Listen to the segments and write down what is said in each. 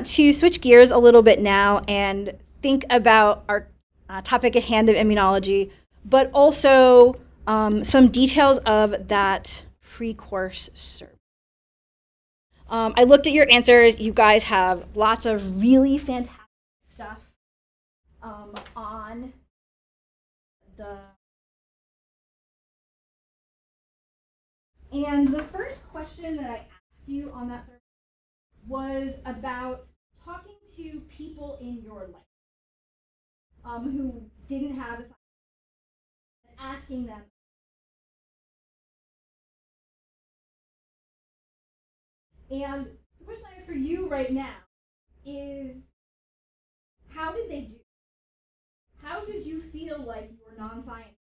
want to switch gears a little bit now and think about our topic at hand of immunology, but also some details of that pre-course survey. I looked at your answers. You guys have lots of really fantastic stuff on the. And the first question that I asked you on that survey was about talking to people in your life who didn't have a science and asking them. And the question I have for you right now is, how did they do? How did you feel like your non-science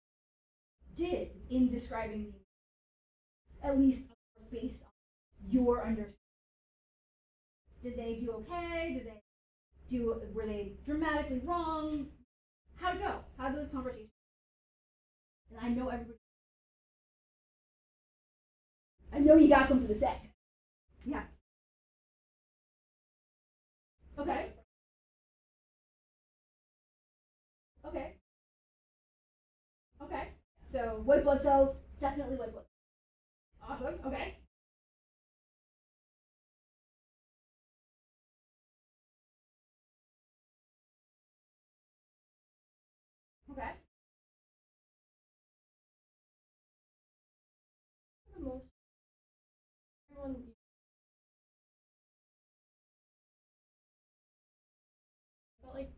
did in describing the, at least based on your understanding? Did they do okay? Were they dramatically wrong? How'd it go? How'd those conversations? And I know you got something to say. Yeah. Okay. Okay. Okay. So white blood cells, definitely white blood. Awesome. Okay. Okay. For the most, everyone. Felt like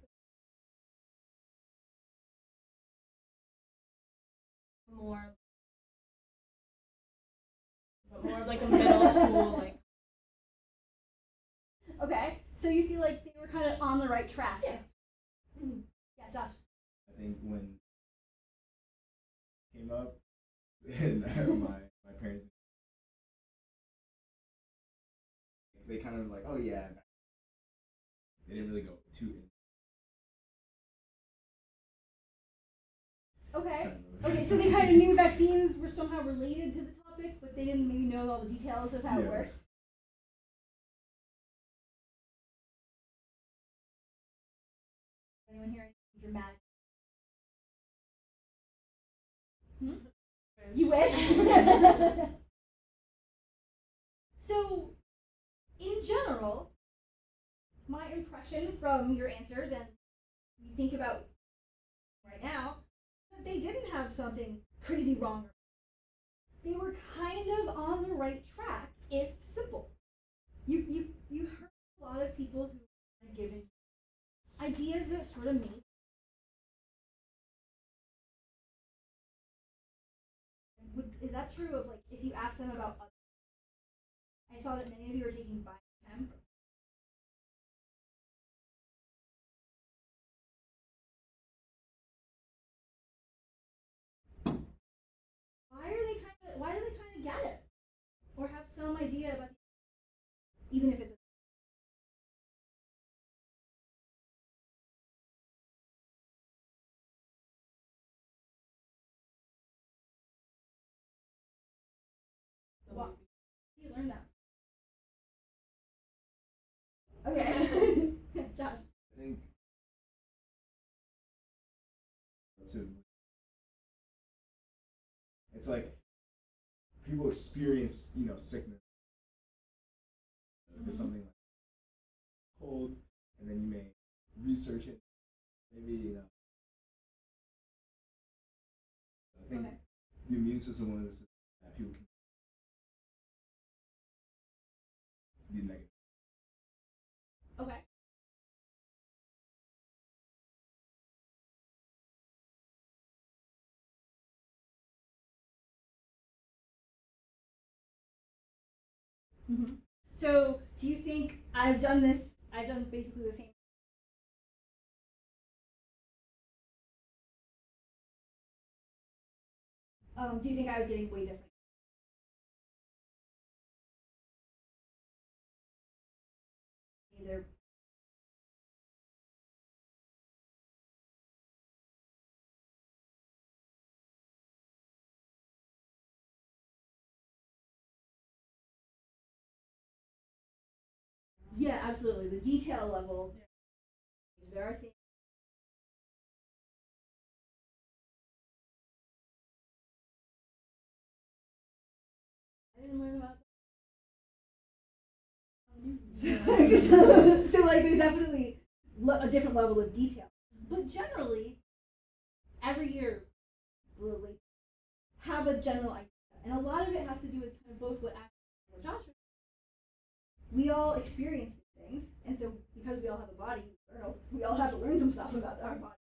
more, but more of like a middle school, like. Okay, so you feel like they were kind of on the right track. Yeah. Mm-hmm. Yeah, Josh. I think when it came up, and my parents, they kind of like, oh yeah, they didn't really go too in. Okay. Okay, so they kind of knew vaccines were somehow related to the topic, but they didn't maybe know all the details of how it works. Anyone here anything dramatic? Hmm? You wish? So, in general, my impression from your answers, and you think about right now, that they didn't have something crazy wrong. They were kind of on the right track, if simple. You heard a lot of people who are given ideas that sort of make. Is that true of like if you ask them about? I saw that many of you are taking biochem. Why do they kind of get it or have some idea about even if it's a, well, you learn that. Okay. Josh. I think to it's like people experience sickness. If it's something like cold, and then you may research it. Maybe I think Okay. the immune system is one of the systems that people can be negative. Okay. Mm-hmm. So, do you think I've done this? I've done basically the same. Do you think I was getting way different? Either. Yeah, absolutely. The detail level. There are things. I didn't learn about so like there's definitely a different level of detail. But generally, every year we'll like, have a general idea. And a lot of it has to do with kind of both what Ashley and Josh. We all experience these things, and so because we all have a body, we all have to learn some stuff about our body.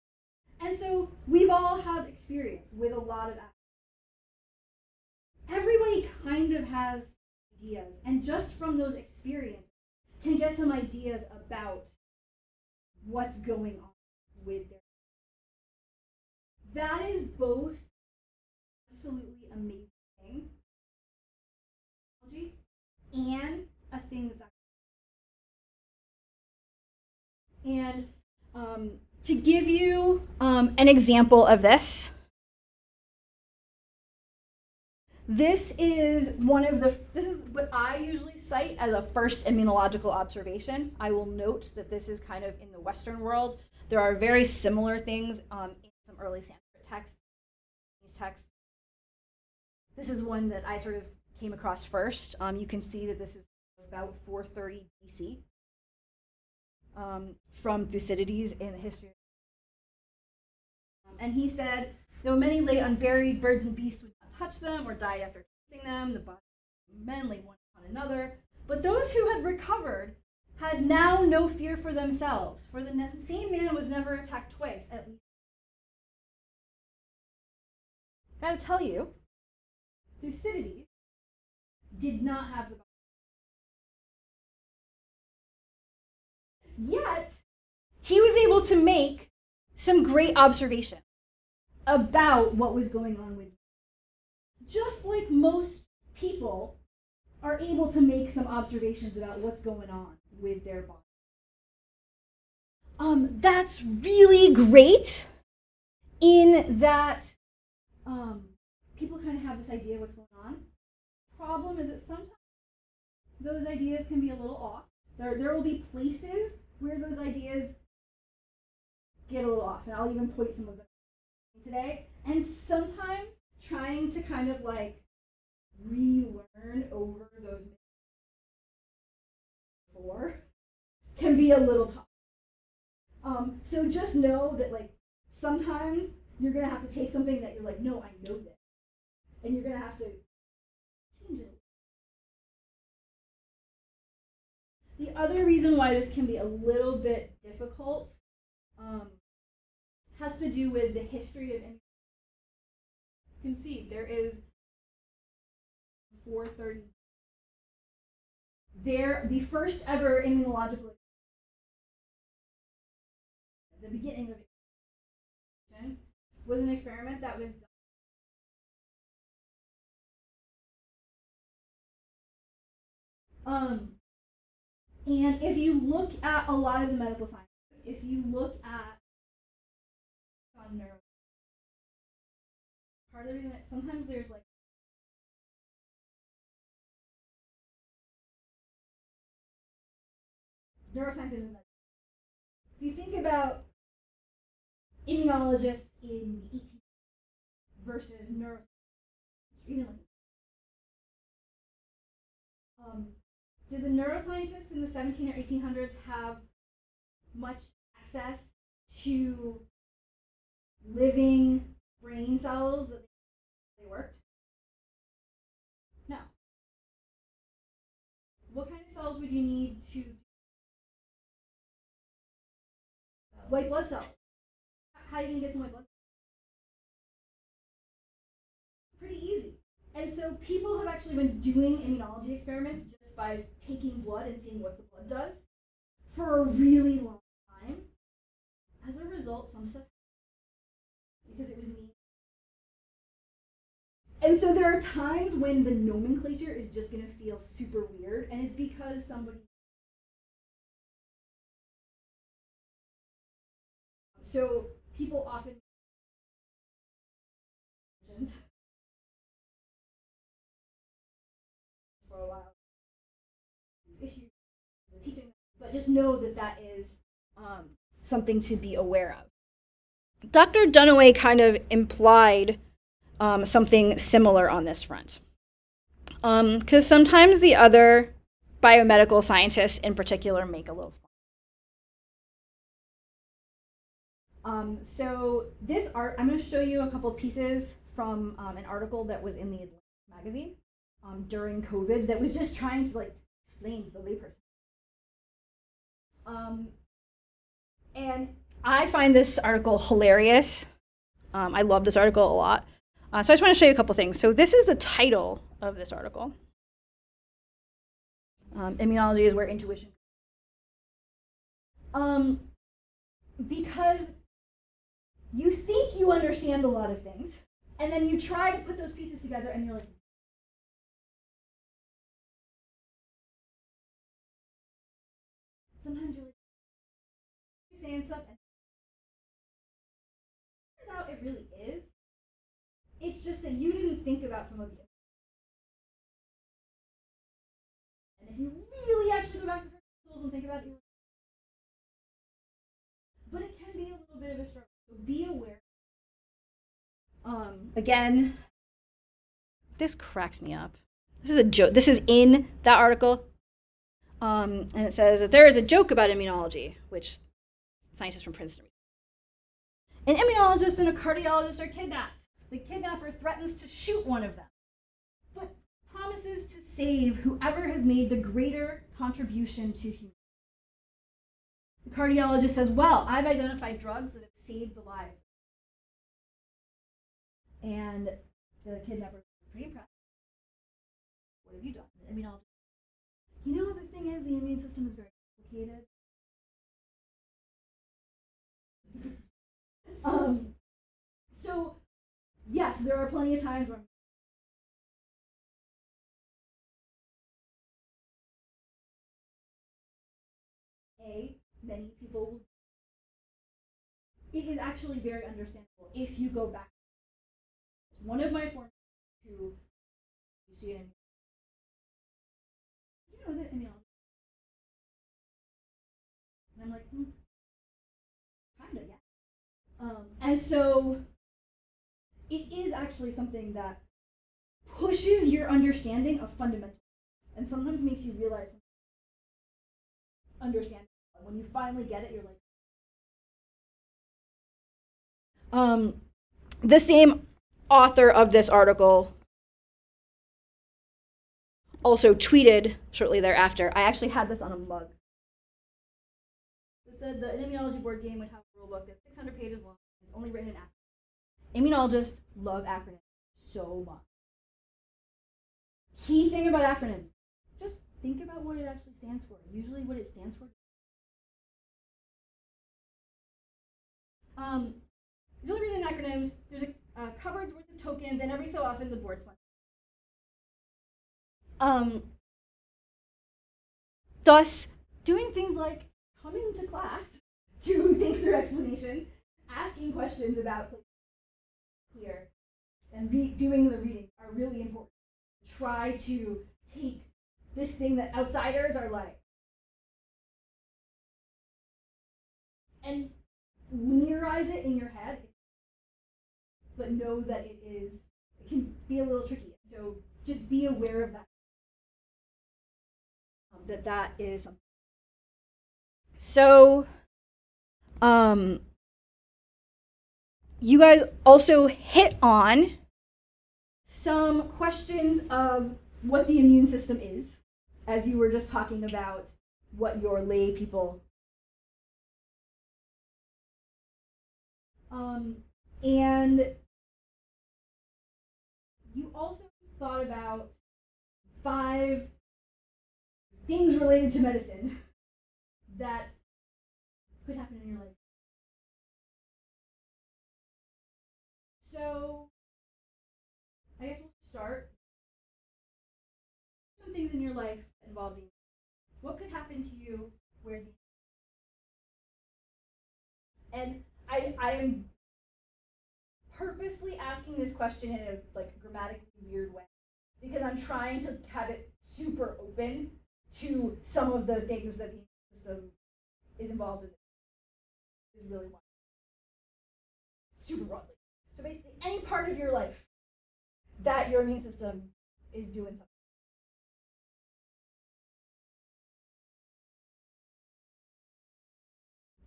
And so we've all had experience with a lot of aspects. Everybody kind of has ideas, and just from those experiences can get some ideas about what's going on with their. That is both absolutely amazing and a thing that's and to give you an example of this. This is this is what I usually cite as a first immunological observation. I will note that this is kind of in the Western world. There are very similar things in some early Sanskrit texts. These texts. This is one that I sort of came across first. You can see that this is about 430 BC from Thucydides in the history. And he said, though many lay unburied, birds and beasts would not touch them or died after tasting them. The bodies of men lay one upon another. But those who had recovered had now no fear for themselves, for the same man was never attacked twice, at least. Gotta tell you, Thucydides did not have the body. Yet, he was able to make some great observations about what was going on with. Just like most people are able to make some observations about what's going on with their body. That's really great in that people kind of have this idea of what's going on. Problem is that sometimes those ideas can be a little off. There will be places where those ideas get a little off, and I'll even point some of them today. And sometimes trying to kind of like relearn over those before can be a little tough. So just know that like sometimes you're gonna have to take something that you're like, no, I know this, and you're gonna have to change it. The other reason why this can be a little bit difficult has to do with the history of. You can see there is 430. The first ever immunological, the beginning of it, was an experiment that was done. And if you look at a lot of the medical sciences, if you look at neuro, part of the reason that sometimes there's like neuroscience isn't that. If you think about immunologists in the 18th versus neuroscience, even like did the neuroscientists in the 17 or 1800s have much access to living brain cells that they worked? No. What kind of cells would you need to white blood cells? How are you gonna get some white blood cells? Pretty easy. And so people have actually been doing immunology experiments just by taking blood and seeing what the blood does for a really long time. As a result, some stuff because it was neat. And so there are times when the nomenclature is just going to feel super weird, and it's because somebody. So people often. For a while. These issues, teaching but just know that that is something to be aware of. Dr. Dunaway kind of implied something similar on this front. Because sometimes the other biomedical scientists in particular make a little fun. So this art, I'm going to show you a couple pieces from an article that was in the Atlantic magazine during COVID that was just trying to like explain to the layperson. And I find this article hilarious. I love this article a lot. So I just want to show you a couple things. So this is the title of this article. Immunology is where intuition. Because you think you understand a lot of things, and then you try to put those pieces together, and you're like, sometimes you're like saying stuff, and it turns out it really is. It's just that you didn't think about some of the. And if you really actually go back to the tools and think about it, but it can be a little bit of a struggle. So be aware. Again, this cracks me up. This is a joke. This is in that article. And it says that there is a joke about immunology, which scientists from Princeton. An immunologist and a cardiologist are kidnapped. The kidnapper threatens to shoot one of them, but promises to save whoever has made the greater contribution to humanity. The cardiologist says, well, I've identified drugs that have saved the lives. And the kidnapper is pretty proud. What have you done? The immunologist, you know, the thing is, the immune system is very complicated. So, yes, there are plenty of times where many people, it is actually very understandable if you go back. One of my forms who you see it in, you know that immunology. And I'm like, kinda, yeah. And so it is actually something that pushes your understanding of fundamentals and sometimes makes you realize understand. When you finally get it, you're like, the same author of this article also tweeted shortly thereafter. I actually had this on a mug. It said the immunology board game would have a rule book that's 600 pages long. It's only written in acronyms. Immunologists love acronyms so much. Key thing about acronyms, just think about what it actually stands for. Usually what it stands for. It's only written in acronyms. There's a cupboard's worth of tokens, and every so often the board's fun. Thus, doing things like coming to class to think through explanations, asking questions about clear, and doing the reading are really important. Try to take this thing that outsiders are like, and linearize it in your head, but know that it can be a little tricky. So just be aware of that. That is something. So, you guys also hit on some questions of what the immune system is, as you were just talking about what your lay people. And you also thought about 5 things related to medicine that could happen in your life. So, I guess we'll start. Some things in your life involving what could happen to you, where do you. And I am purposely asking this question in a grammatically weird way because I'm trying to have it super open to some of the things that the immune system is involved in it, is really wide. Super broadly. So basically, any part of your life that your immune system is doing something.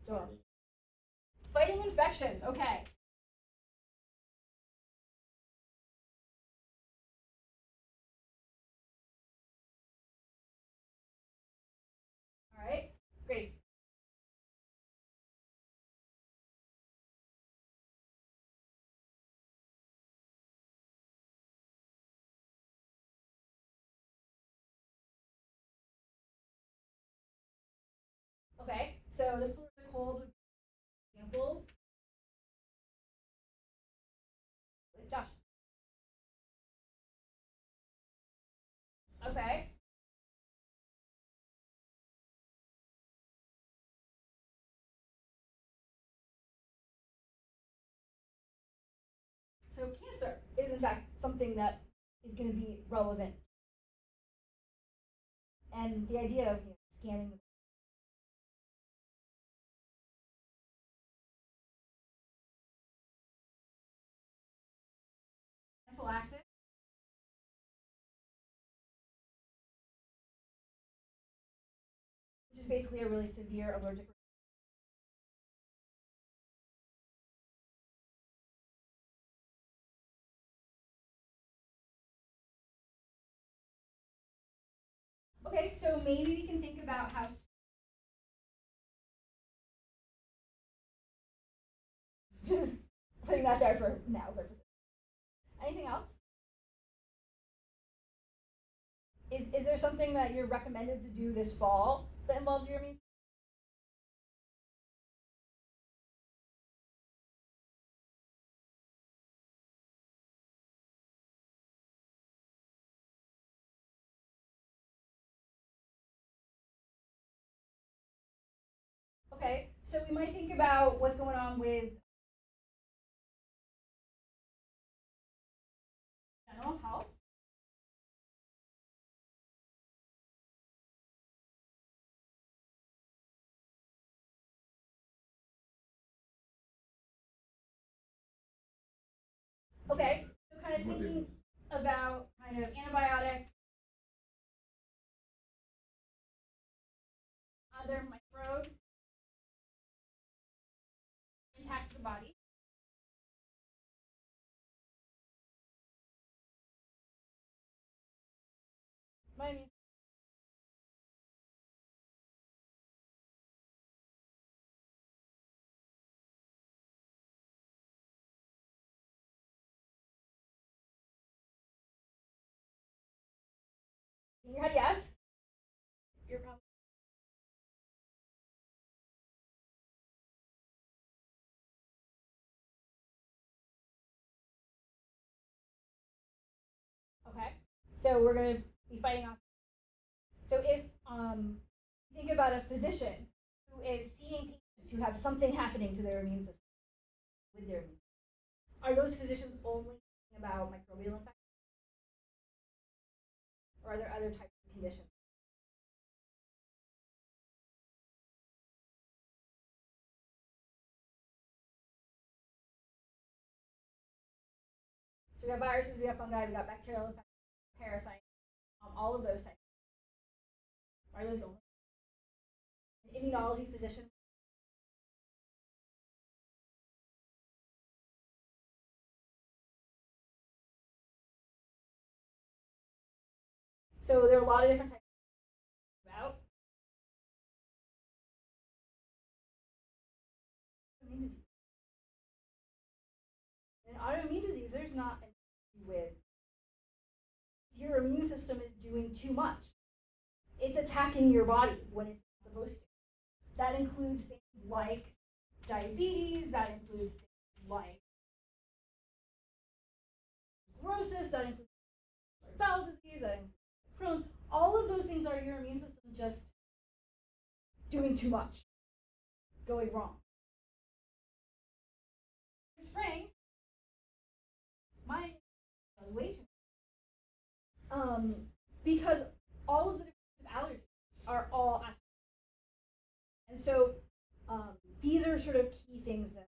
Sure. Fighting infections, okay. All right, Grace. Okay, so the flu or the cold would be examples. Josh. Okay. So cancer is in fact something that is going to be relevant. And the idea of scanning anaphylaxis, which is basically a really severe allergic reaction. Okay, so maybe we can think about how just putting that there for now. Anything else? Is there something that you're recommended to do this fall that involves your immune system? Okay, so we might think about what's going on with general health. Okay, so kind of thinking about kind of antibiotics, other microbes impact the body. My immune in your head, yes. You're probably okay. So we're going to be fighting off. So if think about a physician who is seeing patients who have something happening to their immune system with their immune system, are those physicians only thinking about microbial infections, or are there other types of conditions? So we got viruses, we got fungi, we got bacterial infections, parasites, all of those types. Are those the only? An immunology physician. So there are a lot of different types about autoimmune disease. In autoimmune disease, there's not an issue with your immune system is doing too much. It's attacking your body when it's not supposed to. That includes things like diabetes, that includes things like sclerosis, that includes bowel disease, that includes Crohn's. All of those things are your immune system just doing too much, going wrong. Spring, my way too because all of the different allergies are all aspects. And so these are sort of key things that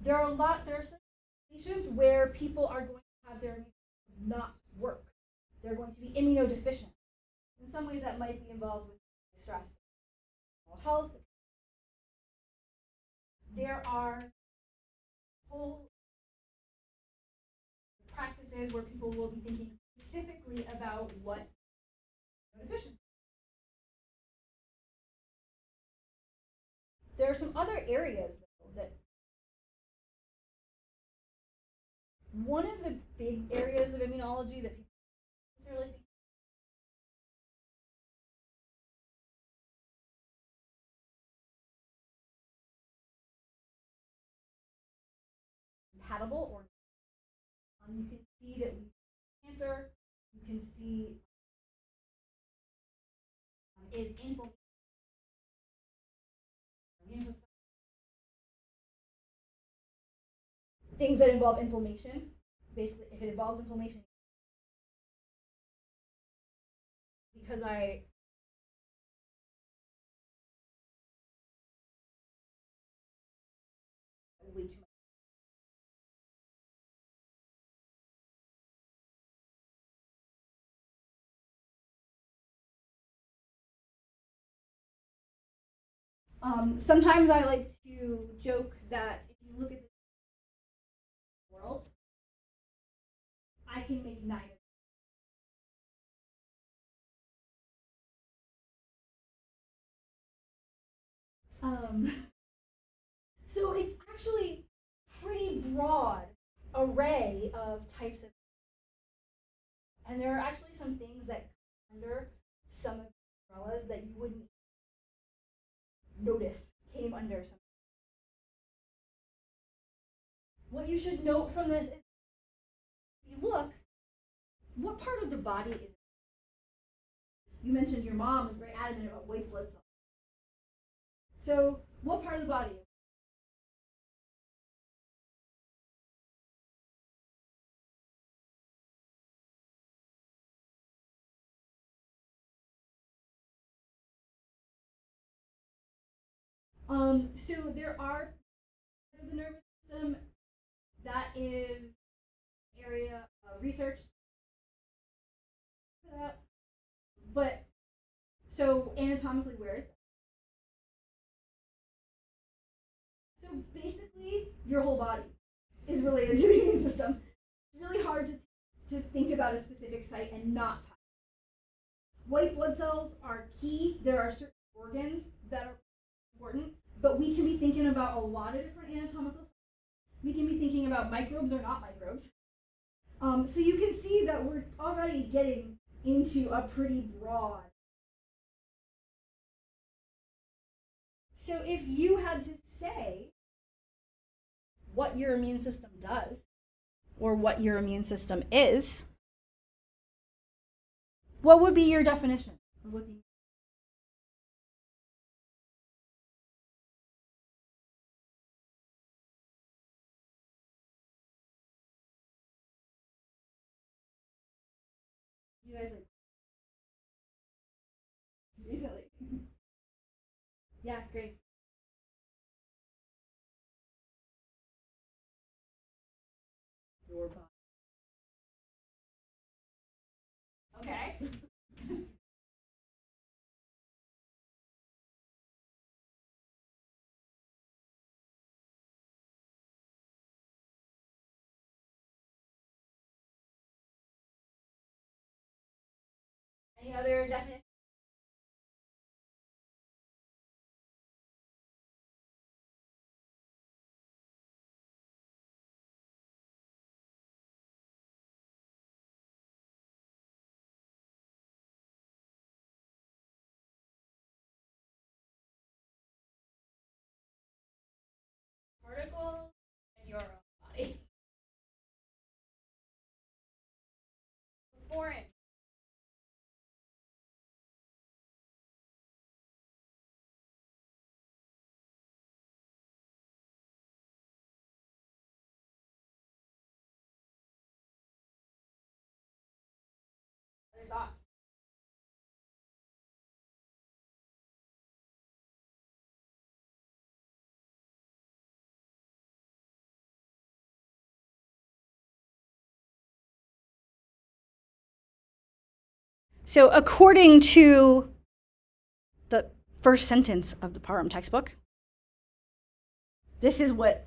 there are some situations where people are going to have their immune system not work. They're going to be immunodeficient. In some ways, that might be involved with stress, health. There are whole practices where people will be thinking specifically about what immunodeficiency. There are some other areas, though, that one of the big areas of immunology that people necessarily think compatible or you can see that we cancer, you can see is inflammation. Things that involve inflammation, basically, if it involves inflammation, because I way too much. Sometimes I like to joke that if you look at the world, I can make neither. So it's actually pretty broad array of types of, and there are actually some things that come under some of the umbrellas that you wouldn't notice came under some. What you should note from this is, if you look, what part of the body is it? You mentioned your mom was very adamant about white blood cells. So, what part of the body? So there are part of the nervous system that is area of research. But so anatomically, where is that? So basically, your whole body is related to the immune system. It's really hard to think about a specific site and not touch. White blood cells are key. There are certain organs that are important, but we can be thinking about a lot of different anatomical sites. We can be thinking about microbes or not microbes. So you can see that we're already getting into a pretty broad. So if you had to say what your immune system does or what your immune system is, what would be your definition of what the you guys like recently? Yeah, Grace. Your body. Okay. Any other definition? Particles in your own body. Foreign. Other thoughts? So according to the first sentence of the Parham textbook, this is what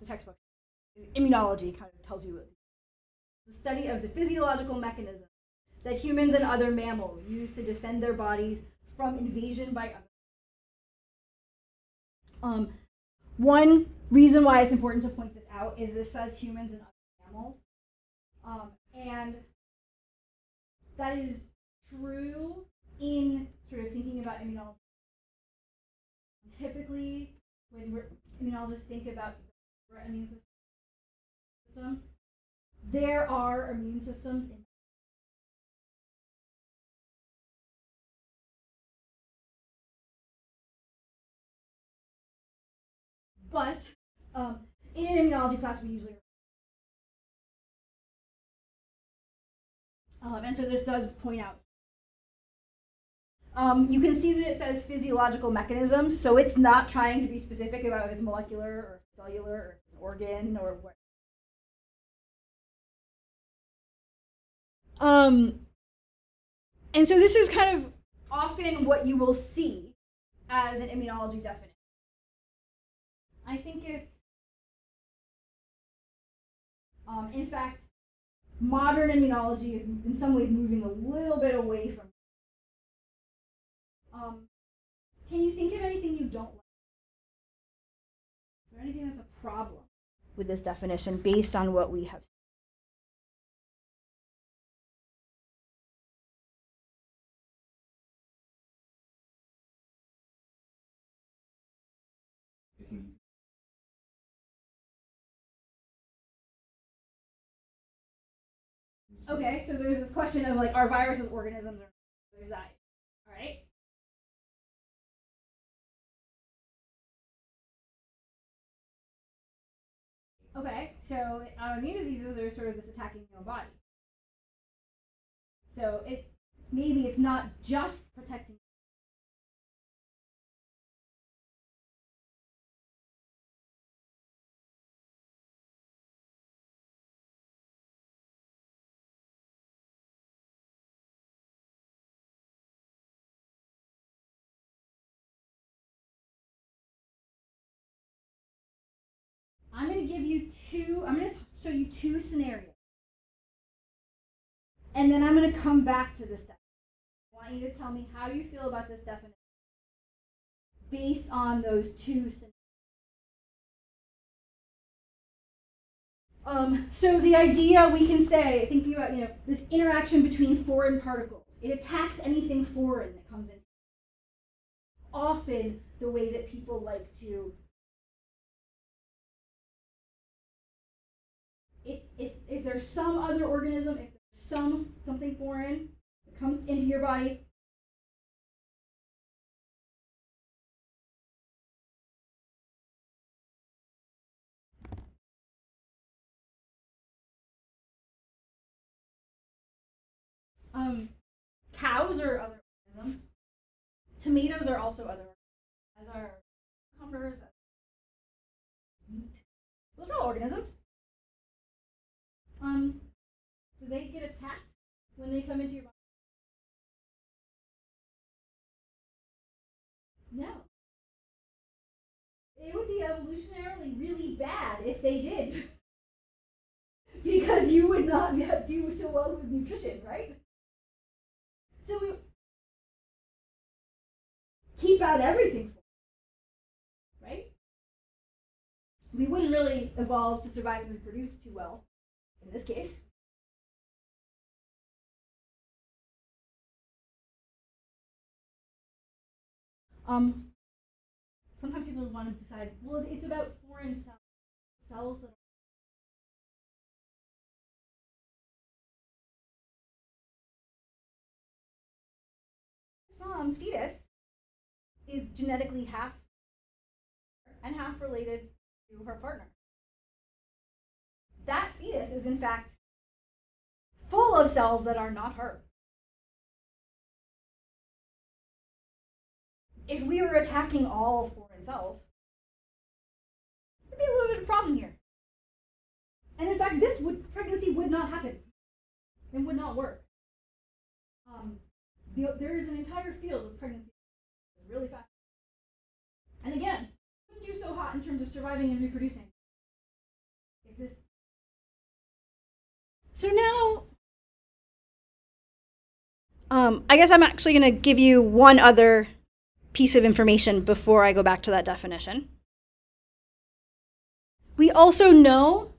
the textbook is. Immunology kind of tells you the study of the physiological mechanisms that humans and other mammals use to defend their bodies from invasion by others. One reason why it's important to point this out is this says humans and other mammals. And that is true in sort of thinking about immunology. Typically, when immunologists think about the immune system, there are immune systems in but in an immunology class we usually and so this does point out you can see that it says physiological mechanisms, so it's not trying to be specific about if it's molecular or cellular or if it's an organ or what. And so this is kind of often what you will see as an immunology definition. I think it's, in fact, modern immunology is in some ways moving a little bit away from. Can you think of anything you don't like? Is there anything that's a problem with this definition based on what we have? Okay, so there's this question of like, are viruses organisms or there's that. All right. Okay, so autoimmune diseases, there's sort of this attacking your own body. So maybe it's not just protecting. I'm going to show you two scenarios. And then I'm going to come back to this definition. I want you to tell me how you feel about this definition based on those two scenarios. So the idea we can say, thinking about this interaction between foreign particles, it attacks anything foreign that comes in. Often the way that people like to, if there's some other organism, if there's something foreign that comes into your body, cows are other organisms. Tomatoes are also other organisms, as are cucumbers, wheat. Those are all organisms. Do they get attacked when they come into your body? No. It would be evolutionarily really bad if they did. Because you would not do so well with nutrition, right? So we keep out everything, right? We wouldn't really evolve to survive and reproduce too well in this case. Sometimes people want to decide, well, it's about foreign cells that mom's fetus is genetically half and half related to her partner. That fetus is in fact full of cells that are not her. If we were attacking all foreign cells, there'd be a little bit of a problem here. And in fact, pregnancy would not happen. It would not work. There is an entire field of pregnancy really fast. And again, wouldn't do so hot in terms of surviving and reproducing. If this. So now, I guess I'm actually going to give you one other piece of information before I go back to that definition. We also know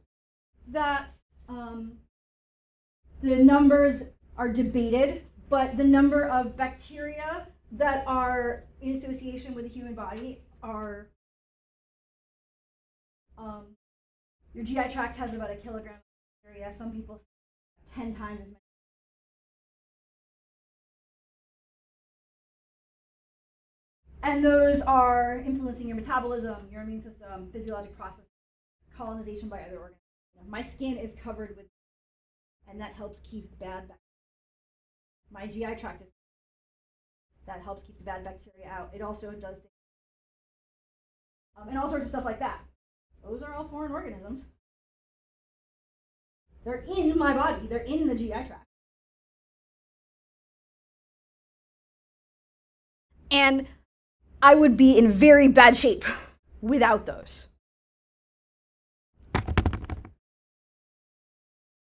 that the numbers are debated, but the number of bacteria that are in association with the human body are, your GI tract has about a kilogram of bacteria. Some people say 10 times as many. And those are influencing your metabolism, your immune system, physiologic processes, colonization by other organisms. My skin is covered with, and that helps keep bad bacteria. My GI tract is, that helps keep the bad bacteria out. It also does things, and all sorts of stuff like that. Those are all foreign organisms. They're in my body. They're in the GI tract. And I would be in very bad shape without those.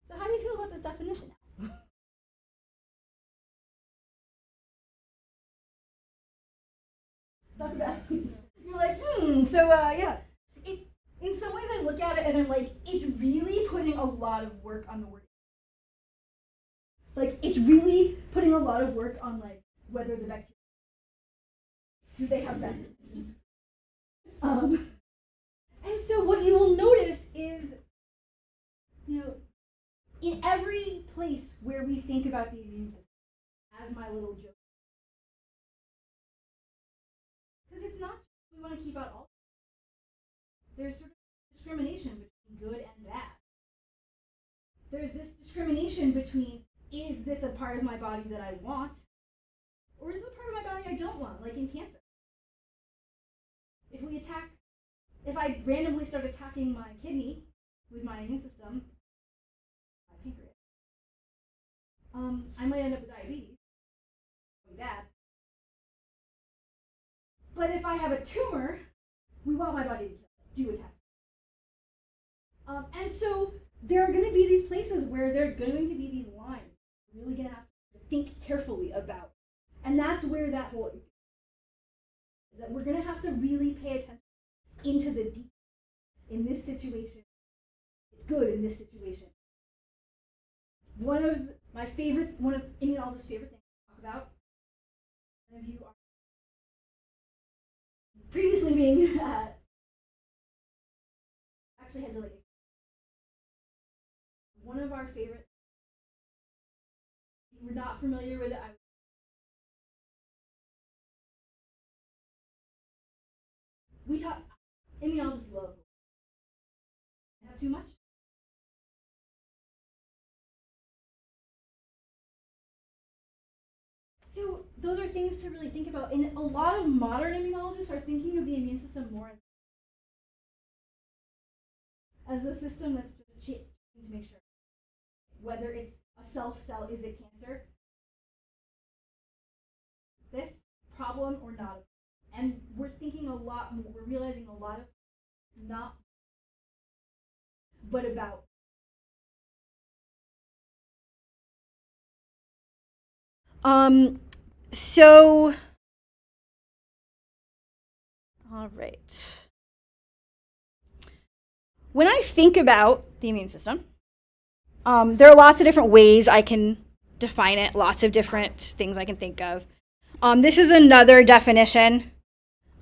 So how do you feel about this definition now? That's bad. You're like, so yeah. In some ways I look at it and I'm like, it's really putting a lot of work on the word. Like, it's really putting a lot of work on, like, whether the bacteria, do they have bad intentions? And so what you will notice is, in every place where we think about the immune system, as my little joke, because it's not just we want to keep out all. There's sort of discrimination between good and bad. There's this discrimination between, is this a part of my body that I want, or is it a part of my body I don't want, like in cancer? If I randomly start attacking my kidney with my immune system, my pancreas, I might end up with diabetes. Really bad. But if I have a tumor, we want my body to do a test. And so there are going to be these places where there are going to be these lines you're really going to have to think carefully about. And that's where that whole is that we're going to have to really pay attention into the detail. In this situation, it's good in this situation. One of immunologist's favorite things to talk about, one of you are previously being actually had to like one of our favorite. If you were not familiar with it, we talk. Immunologists love. Have too much. So those are things to really think about. And a lot of modern immunologists are thinking of the immune system more as a system that's just checking to make sure whether it's a self-cell, is it cancer, this problem or not. And we're thinking a lot more, we're realizing a lot of not, but about. So, all right. When I think about the immune system, there are lots of different ways I can define it, lots of different things I can think of. This is another definition.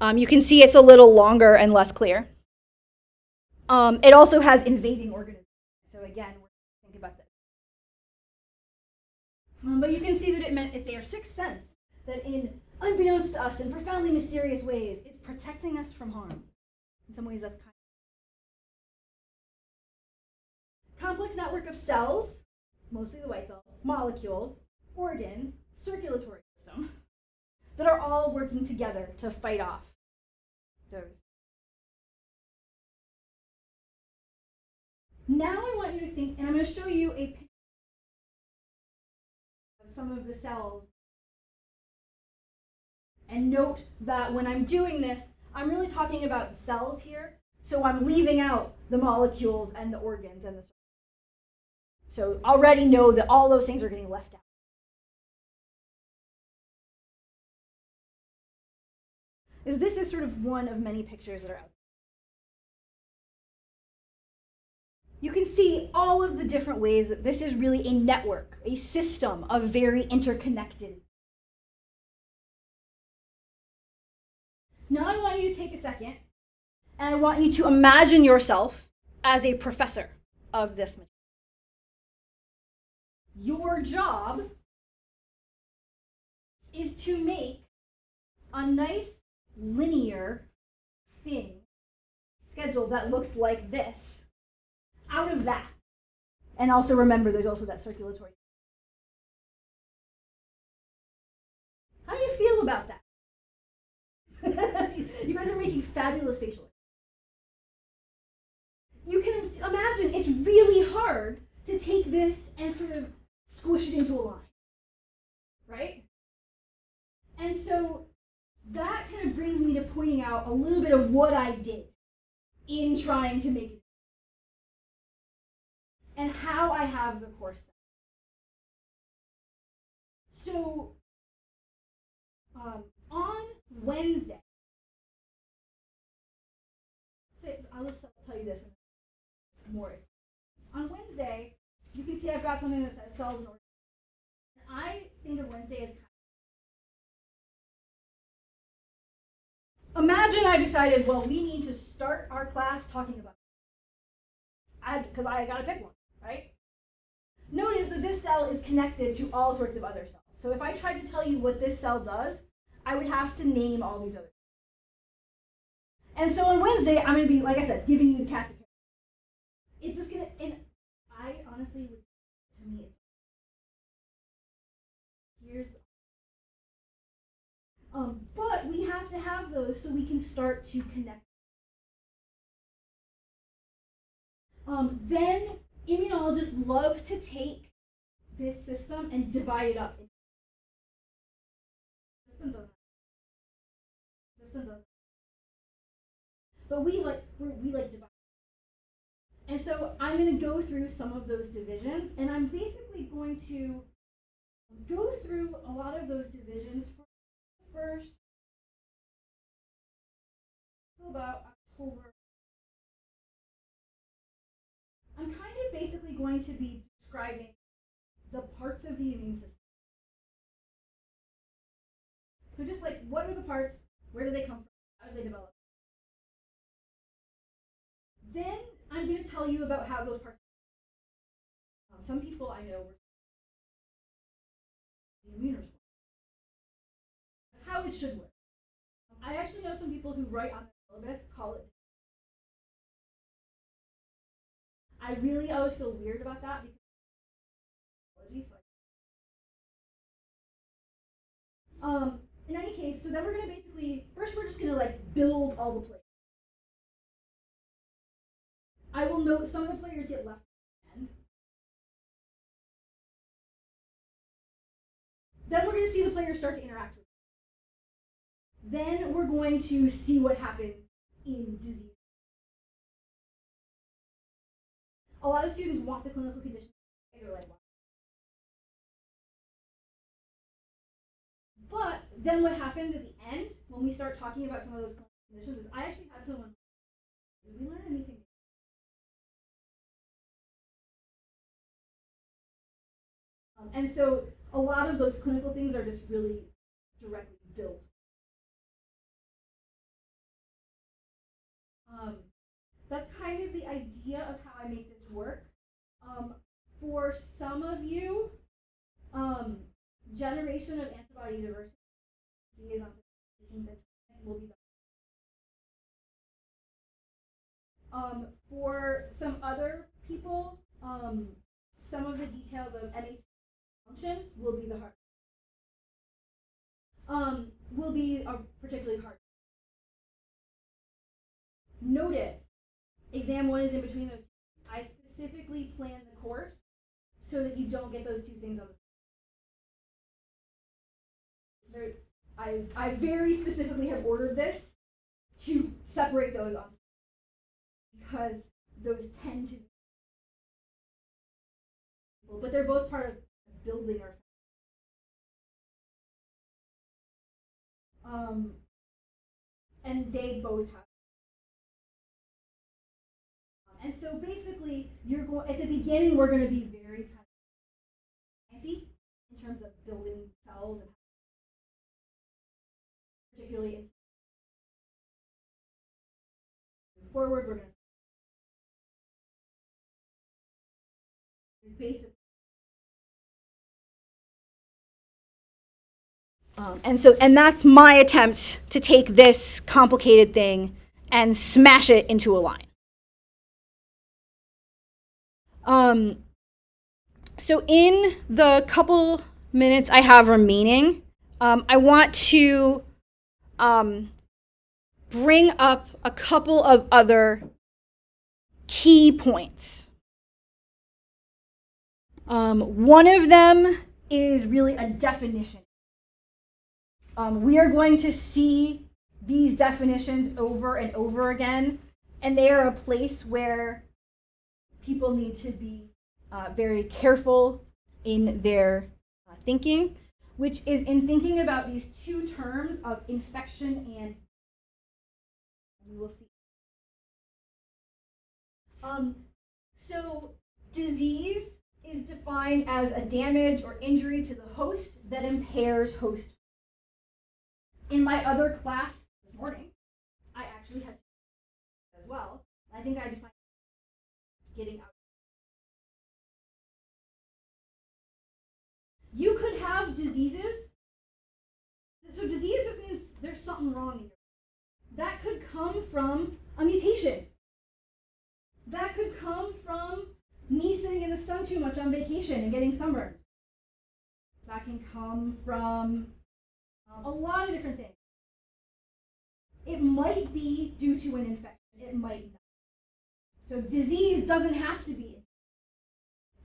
You can see it's a little longer and less clear. It also has invading organisms. So again, we're thinking about this. But you can see that it's our sixth sense that in unbeknownst to us in profoundly mysterious ways is protecting us from harm. In some ways that's kind of complex network of cells, mostly the white cells, molecules, organs, circulatory system, that are all working together to fight off those. Now I want you to think, and I'm going to show you a picture of some of the cells. And note that when I'm doing this, I'm really talking about the cells here, so I'm leaving out the molecules and the organs and the. So already know that all those things are getting left out. This is sort of one of many pictures that are out there. You can see all of the different ways that this is really a network, a system of very interconnected. Now I want you to take a second, and I want you to imagine yourself as a professor of this material. Your job is to make a nice linear thing schedule that looks like this out of that. And also remember, there's also that circulatory. How do you feel about that? You guys are making fabulous facial. You can imagine it's really hard to take this and sort of squish it into a line, right? And so that kind of brings me to pointing out a little bit of what I did in trying to make it and how I have the course set. So on Wednesday, so I'll just tell you this more. On Wednesday, you can see I've got something that says cells and organs. I think of Wednesday as imagine I decided, well, we need to start our class talking about it. Because I got to pick one, right? Notice that this cell is connected to all sorts of other cells. So if I tried to tell you what this cell does, I would have to name all these other cells. And so on Wednesday, I'm going to be, like I said, giving you the cast of characters. It's just going to, and I honestly, to me, here's, but we have to have those so we can start to connect. Then immunologists love to take this system and divide it up. System doesn't. But we like divide. And so I'm going to go through some of those divisions, and I'm basically going to go through a lot of those divisions first until about October. I'm kind of basically going to be describing the parts of the immune system. So just like, what are the parts? Where do they come from? How do they develop? Then I'm going to tell you about how those parts. Some people I know were the immune response. How it should work. I actually know some people who write on the syllabus call it. I really always feel weird about that because in any case, so then we're going to basically, first we're just going to like build all the players. I will note some of the players get left at the end. Then we're going to see the players start to interact with each other. Then we're going to see what happens in disease. A lot of students want the clinical condition. They're like, what? But then what happens at the end, when we start talking about some of those clinical conditions, is I actually had someone, did we learn anything? And so a lot of those clinical things are just really directly built. That's kind of the idea of how I make this work. For some of you, generation of antibody diversity is on 18th and 20th will be better. For some other people, some of the details of NH function will be the hard. Will be particularly hard. Notice, exam 1 is in between those. I specifically planned the course so that you don't get those two things on the I very specifically have ordered this to separate those on because those tend to, but they're both part of building our. And they both have. And so basically, you're going at the beginning. We're going to be very kind of fancy in terms of building cells, and particularly in forward, we're going to basic. And that's my attempt to take this complicated thing and smash it into a line. So in the couple minutes I have remaining, I want to bring up a couple of other key points. One of them is really a definition. We are going to see these definitions over and over again, and they are a place where people need to be very careful in their thinking, which is in thinking about these two terms of infection and we will see. So disease is defined as a damage or injury to the host that impairs host. In my other class this morning, I actually had as well. I think I defined getting out. You could have diseases. So disease just means there's something wrong in your body. That could come from a mutation. That could come from me sitting in the sun too much on vacation and getting sunburned. That can come from a lot of different things. It might be due to an infection. It might not. So disease doesn't have to be.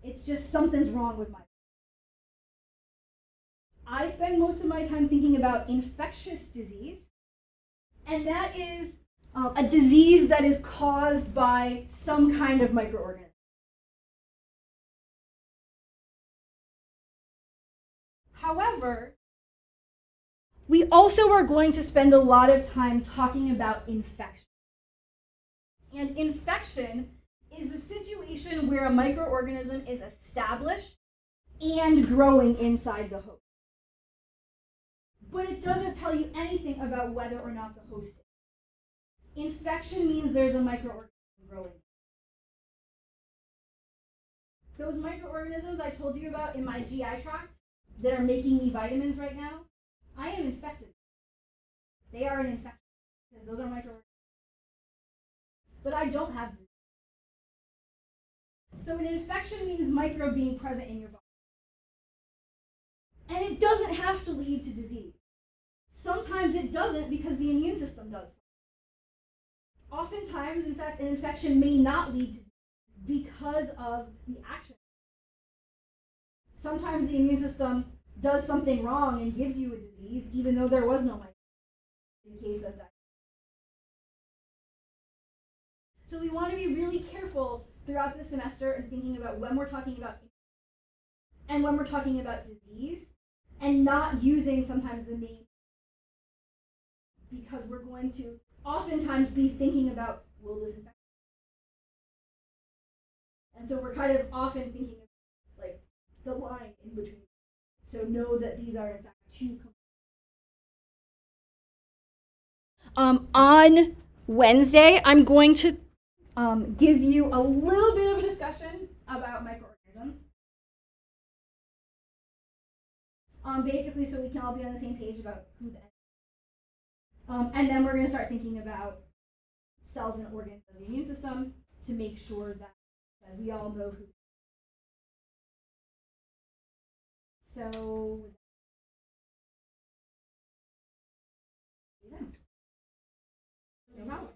It's just something's wrong with my body. I spend most of my time thinking about infectious disease, and that is a disease that is caused by some kind of microorganism. However, we also are going to spend a lot of time talking about infection. And infection is the situation where a microorganism is established and growing inside the host. But it doesn't tell you anything about whether or not the host is. Infection means there's a microorganism growing. Those microorganisms I told you about in my GI tract that are making me vitamins right now, I am infected. They are an infection because those are microorganisms. But I don't have disease. So an infection means microbe being present in your body. And it doesn't have to lead to disease. Sometimes it doesn't because the immune system does. Oftentimes, in fact, an infection may not lead to disease because of the action. Sometimes the immune system does something wrong and gives you a disease, even though there was no microbe in case of diabetes. So we want to be really careful throughout the semester in thinking about when we're talking about and when we're talking about disease, and not using sometimes the name because we're going to oftentimes be thinking about, will this infect? And so we're kind of often thinking of like the line in between. So know that these are in fact two. On Wednesday, I'm going to give you a little bit of a discussion about microorganisms. Basically, so we can all be on the same page about who the and then we're going to start thinking about cells and organs of the immune system to make sure that we all know who. So, yeah. No problem.